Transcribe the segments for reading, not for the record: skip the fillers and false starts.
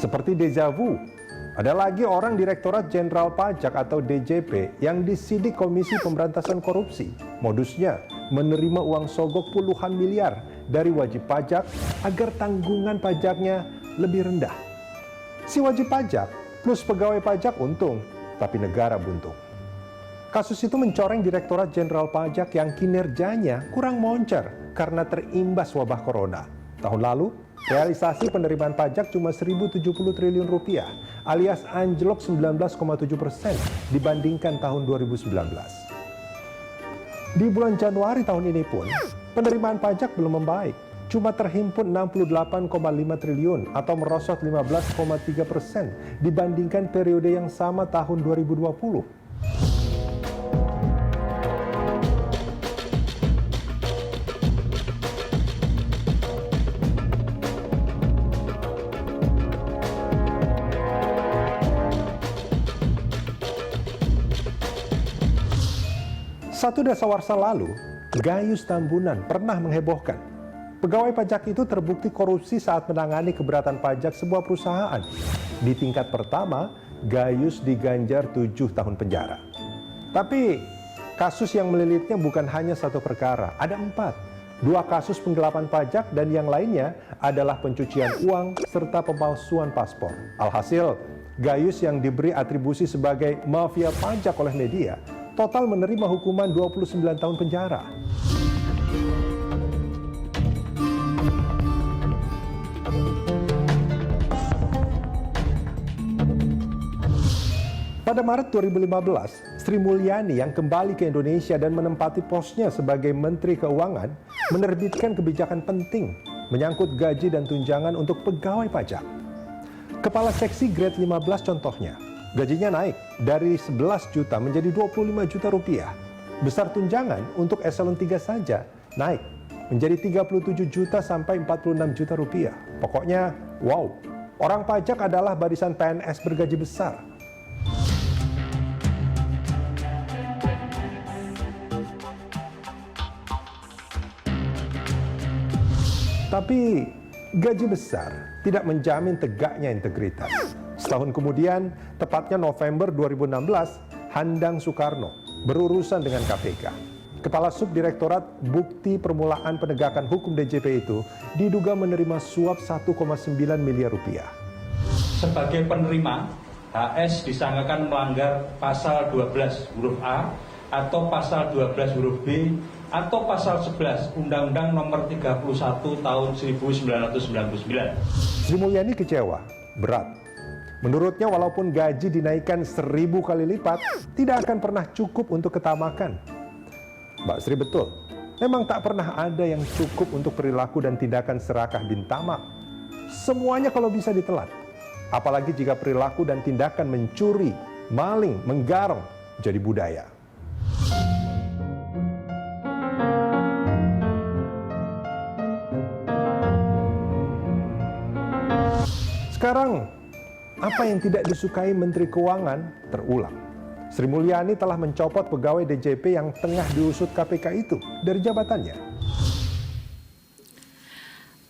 Seperti deja vu, ada lagi orang Direktorat Jenderal Pajak atau DJP yang disidik Komisi Pemberantasan Korupsi. Modusnya menerima uang sogok puluhan miliar dari wajib pajak agar tanggungan pajaknya lebih rendah. Si wajib pajak plus pegawai pajak untung, tapi negara buntung. Kasus itu mencoreng Direktorat Jenderal Pajak yang kinerjanya kurang moncer karena terimbas wabah corona. Tahun lalu, realisasi penerimaan pajak cuma 1.070 triliun rupiah, alias anjlok 19,7% dibandingkan tahun 2019. Di bulan Januari tahun ini pun, penerimaan pajak belum membaik. Cuma terhimpun 68,5 triliun atau merosot 15,3% dibandingkan periode yang sama tahun 2020. Satu dasawarsa lalu, Gayus Tambunan pernah menghebohkan. Pegawai pajak itu terbukti korupsi saat menangani keberatan pajak sebuah perusahaan. Di tingkat pertama, Gayus diganjar 7 tahun penjara. Tapi kasus yang melilitnya bukan hanya satu perkara, ada 4. 2 kasus penggelapan pajak dan yang lainnya adalah pencucian uang serta pemalsuan paspor. Alhasil, Gayus yang diberi atribusi sebagai mafia pajak oleh media, total menerima hukuman 29 tahun penjara. Pada Maret 2015, Sri Mulyani yang kembali ke Indonesia dan menempati posnya sebagai Menteri Keuangan menerbitkan kebijakan penting menyangkut gaji dan tunjangan untuk pegawai pajak. Kepala seksi grade 15 contohnya, gajinya naik dari 11 juta menjadi 25 juta rupiah. Besar tunjangan untuk eselon 3 saja naik menjadi 37 juta sampai 46 juta rupiah. Pokoknya, wow, orang pajak adalah barisan PNS bergaji besar. Tapi gaji besar tidak menjamin tegaknya integritas. Setahun kemudian, tepatnya November 2016, Handang Soekarno berurusan dengan KPK. Kepala Subdirektorat Bukti Permulaan Penegakan Hukum DJP itu diduga menerima suap 1,9 miliar rupiah. Sebagai penerima, HS disangkakan melanggar pasal 12 huruf A atau pasal 12 huruf B atau pasal 11 Undang-Undang Nomor 31 Tahun 1999. Sri Mulyani kecewa, berat. Menurutnya walaupun gaji dinaikkan 1000 kali lipat, tidak akan pernah cukup untuk ketamakan. Mbak Sri betul, memang tak pernah ada yang cukup untuk perilaku dan tindakan serakah bin tamak. Semuanya kalau bisa ditelan. Apalagi jika perilaku dan tindakan mencuri, maling, menggarong jadi budaya. Sekarang, apa yang tidak disukai Menteri Keuangan terulang. Sri Mulyani telah mencopot pegawai DJP yang tengah diusut KPK itu dari jabatannya.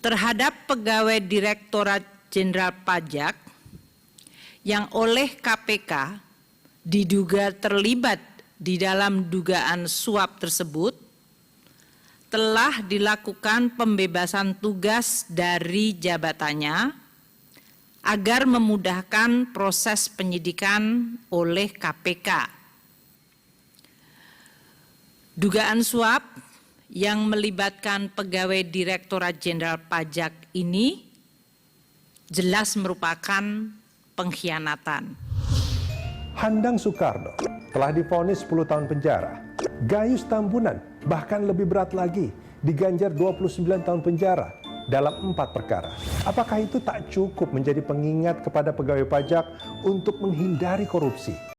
Terhadap pegawai Direktorat Jenderal Pajak yang oleh KPK diduga terlibat di dalam dugaan suap tersebut, telah dilakukan pembebasan tugas dari jabatannya agar memudahkan proses penyidikan oleh KPK. Dugaan suap yang melibatkan pegawai Direktorat Jenderal Pajak ini jelas merupakan pengkhianatan. Handang Soekarno telah divonis 10 tahun penjara. Gayus Tambunan bahkan lebih berat lagi, diganjar 29 tahun penjara dalam 4 perkara. Apakah itu tak cukup menjadi pengingat kepada pegawai pajak untuk menghindari korupsi?